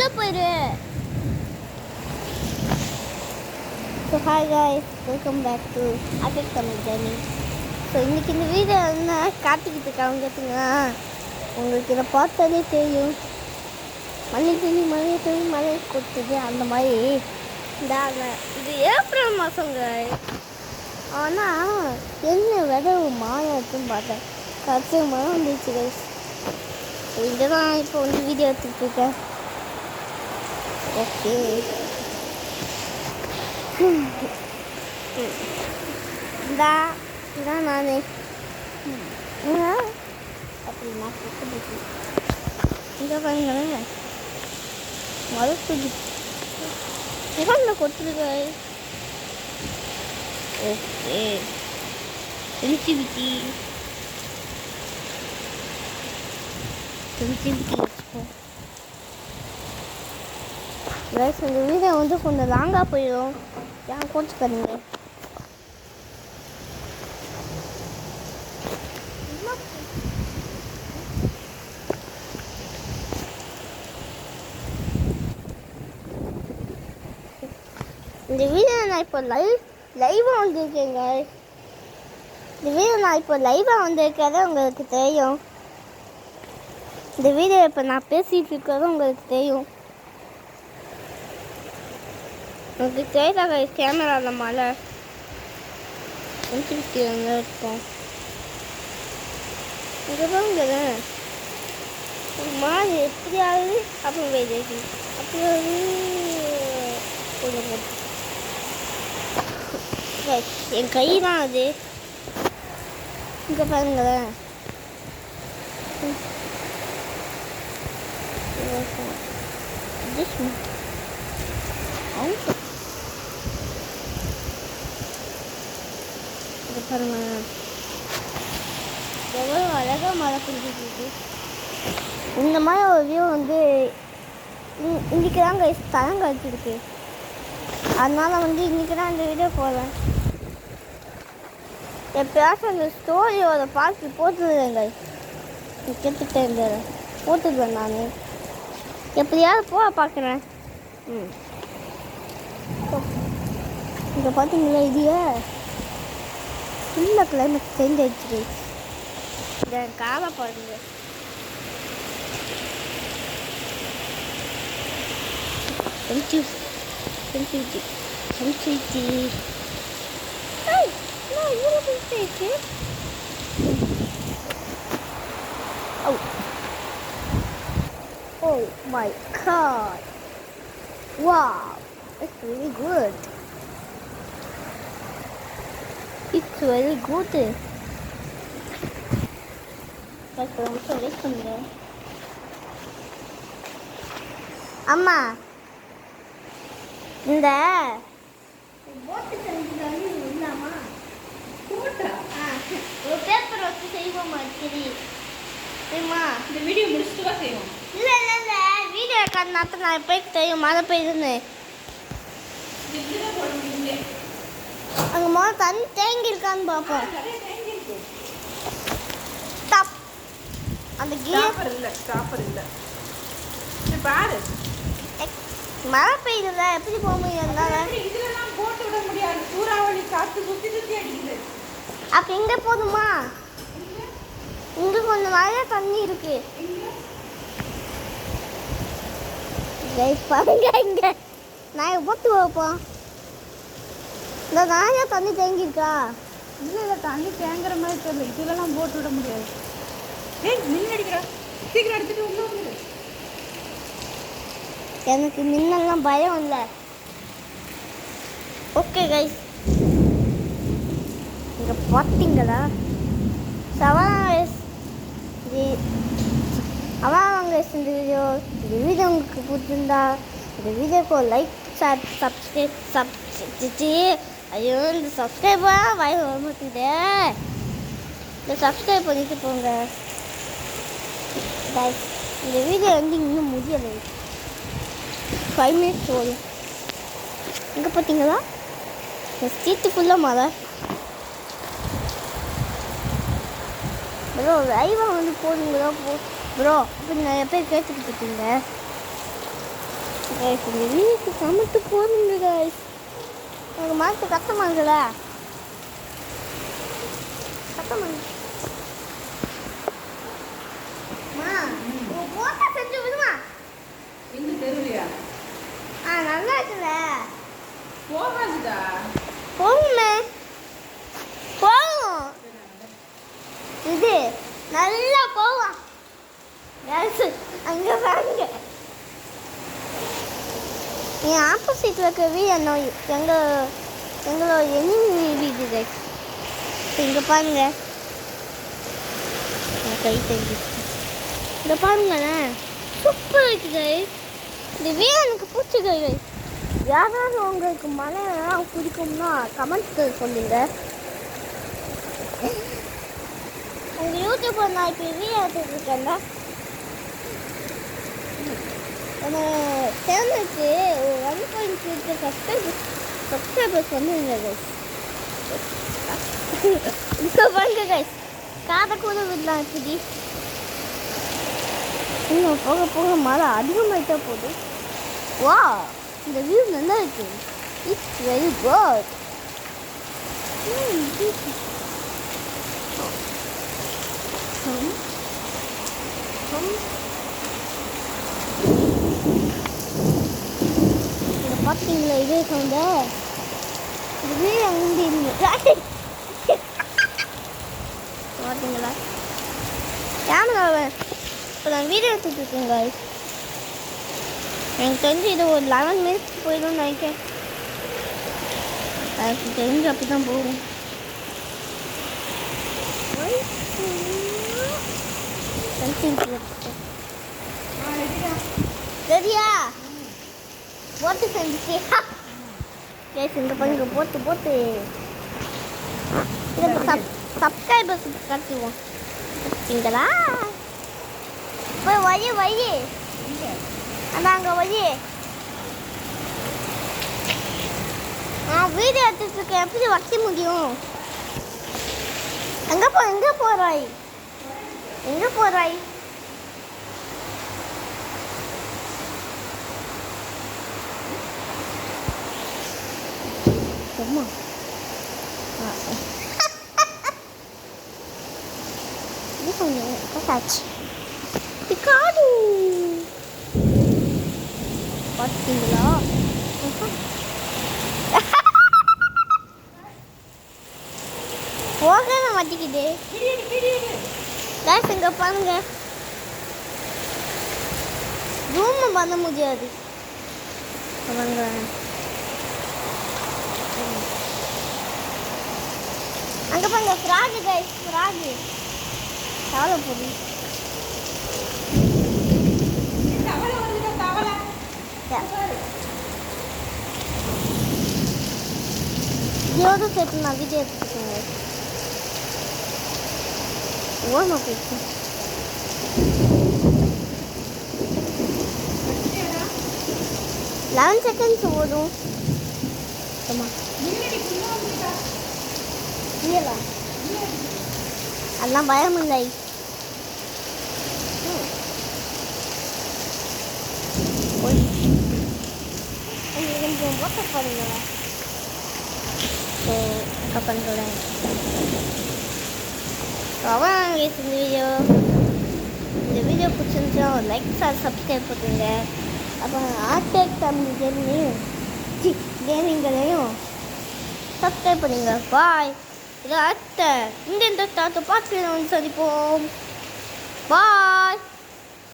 உள்ளே போயிரு. So hi guys, welcome back to அபெக் தமிழ் ஜர்னி. ஸோ இன்றைக்கி இந்த வீடியோ என்ன காட்டிக்கிட்டு இருக்காங்க கேட்டுங்க. உங்களுக்கு இதை பார்த்தாலே தெரியும், மழை கொடுத்தது அந்த மாதிரி. இது ஏப்ரல் மாதங்க. ஆனால் என்ன விதவு மாயம் இருக்குன்னு பார்த்தேன். கடைசி மழை வந்துச்சு கைஸ். இங்கே தான் இப்போ வந்து வீடியோ எடுத்துகிட்டு இருக்கேன். ஓகே, இதான் நான் அப்படின்னா இங்கே பாருங்களேன், மழை துணி முகம்ல கொத்துருக்க. ஓகே, சென்சிவிட்டி வச்சுக்கோ. இந்த வீடியோ வந்து கொஞ்சம் லாங்காக போயிடும், ஏன் கோச்சுக்காதீங்க. இந்த வீடியோ நான் இப்போ லைவாக வந்திருக்கேங்க. இந்த வீடியோ நான் இப்போ லைவாக வந்திருக்கிறது உங்களுக்கு தெரியும். இந்த வீடியோ இப்போ நான் பேசிகிட்டு இருக்கிறது உங்களுக்கு தெரியும். உங்களுக்கு தெரியாத கேமராவில் மழை சென்சிவிட்டி வந்து இருக்கும். இங்கே பாருங்க, ஒரு மாதிரி எப்படியாவது அப்புறம் வெயிட் அப்படியாவது என் கை தான் அது. இங்கே பாருங்களேன், பாருங்க எவ்வளோ அழகாக மழை பெஞ்சிட்டு. இந்த மாதிரி ஒரு வியூ வந்து இன்றைக்கி தான் தரம் கழிச்சிருக்கு. அதனால் வந்து இன்றைக்கி தான் இந்த வீடியோ போடுறேன். எப்பயாச்சும் அந்த ஸ்டோரியோட பார்த்து போட்டுருவேங்க. கேட்டுகிட்டே போட்டுடுவேன் நான். எப்படியாவது போக பார்க்குறேன். இங்கே பார்த்தீங்களா, இதையே ஃபுல்லாக கிளைமேட் சேஞ்ச் ஆகிடுச்சு. இந்த காலை பாருங்க, sensitivity Oh my god, wow, it's really good. It's very good. அம்மா, இந்த ஒரு பேப்பர் வச்சு செய்வோமா? தெரியுமா? இந்த வீடியோ முடிச்சுட்டு தான் செய்வோம். இல்லை வீடியோ காட்டினாத்த நான் எப்போ தெரியும் மழை பெய்யுதுன்னு. அங்கே முதல்ல தண்ணி தேங்கியிருக்கான்னு பார்ப்போம். அந்த ஸ்டாப்பர் இல்லை பாரு, மழை பெய்யுதுல, எப்படி போக முடியாது? இதெல்லாம் போட்டு விட முடியாது, சூறாவளி காற்று சுற்றி அடிக்குது. அப்போ இங்கே போதுமா? இங்கே கொஞ்சம் நிறைய தண்ணி இருக்கு. பாருங்க, இங்கே நான் போட்டு வைப்போம். இந்த நிறைய தண்ணி தேங்கியிருக்கா? இல்லை தண்ணி தேங்குற மாதிரி தெரியல. இதெல்லாம் போட்டு விட முடியாது. மின்னல் அடிக்கிறா, சீக்கிரம் எடுத்துட்டு உள்ள வந்துடு. எனக்கு மின்னல்லாம் பயம் இல்லை. ஓகே கைஸ், இங்கே பார்த்தீங்களா அவாங்க இந்த வீடியோ உங்களுக்கு பிடிச்சிருந்தா இந்த வீடியோக்கு ஒரு லைக், சப்ஸ்கிரைப் ஐயோ இந்த சப்ஸ்கிரைபாக வர மாட்டேங்குது. இந்த சப்ஸ்கிரைப் பண்ணிட்டு போங்க கைஸ். இந்த வீடியோ வந்து இன்னும் முடியலை, 5 minutes போதும். இங்கே பார்த்தீங்களா, இந்த ஸ்ட்ரீட்டு ஃபுல்லாக மழை. ப்ரோ லைவாக வந்து போடுங்களா ப்ரோ? அப்படி நிறைய பேர் கேட்டுக்கிட்டு இருக்கீங்க. கைஸ் இந்த வீட்டுக்கு சமைத்து போதுங்க கைஸ். எனக்கு மாற்ற கஷ்டமா இருக்குல்ல, கஷ்டமா போட்டா செஞ்சு விடுமா. எங்க தெருவியா நல்லா இருக்குல்ல. போகாதுடா. போகுமே, போகும். இது நல்லா போகும். அங்கே பாருங்க, என் ஆப்போசிட்டில் இருக்க வீடு எங்களோட எனிமி வீடு கைஸ். இங்கே பாருங்க, கை தெரிஞ்சு இங்கே பாருங்களேன், சூப்பர் இருக்கு கைஸ். இந்த வீடு எனக்கு பிடிச்சது கைஸ். யாராவது உங்களுக்கு மழையெல்லாம் பிடிக்கும்னா கமெண்ட்ஸ் சொல்லுங்க. உங்கள் யூடியூப்பில் நான் இப்போ வீடியோ எடுத்துருக்கேன்ல, நம்ம சேனலுக்கு 1.3 சப்ஸ்கிரைபர்ஸ் வந்துருங்க கைஸ். இப்போ பாருங்க கைஸ், காதை கூட விடலாம். இப்படி இன்னும் போக போக மழை அதிகமாகிட்டா போகுது. வா, இந்த வியூ நல்லா இருக்கு. It's very good. இதை பார்த்தீங்களா, இதே சவுண்ட இது வீடு அங்கே பார்த்தீங்களா? கேமராவை இப்போ நான் வீடியோ எடுத்துட்டு இருக்கேன் guys. எனக்கு தெரிஞ்சு இது ஒரு 11 மினிட்ஸ் போயிடும்னு நினைக்கிறேன். எனக்கு தெரிஞ்சு அப்படி தான் போகும். சரியா போட்டு செஞ்சுச்சு கேஸ். இந்த பங்கு போட்டு போட்டு சப்ஸ்கிரைபர்ஸ் கட்டிடுவோம். சரிங்களா? போய் வழி அதான் அங்கே வழி. நான் வீடியோ எடுத்துட்டு இருக்கேன், எப்படி வைக்க முடியும்? எங்கே போகிறாய்? சும்மா இது கொஞ்சம் கட்டாச்சு. பிக்காடு பார்த்தீங்களா? போக மாட்டேங்குது. இங்கே பாருங்க, ரூம் பண்ண முடியாது. அங்கே பாருங்க, ஃப்ராகு கைஸ், ஃப்ராகு தவளை போடு. இதோட சேர்த்து நான் வீடியோ எடுத்துக்கோங்க. ஓரமாக போயிடுச்சு. லெவன் செகண்ட்ஸ் ஓடும். அதெல்லாம் பயம் இல்லை. கொஞ்சம் போட்ட பாருங்களா. ஸோ பண்ணுறேன் அவ்வளோ. இந்த வீடியோ பிடிச்சிருந்துச்சா லைக் சப்ஸ்கிரைப் பண்ணுங்க. அப்புறம் ஆர்டெக் தமிழ் கேமிங்களையும் சப்ஸ்கிரைப் பண்ணுங்க. பாய். இதை அடுத்த இந்த பார்த்து சந்திப்போம். பாய்.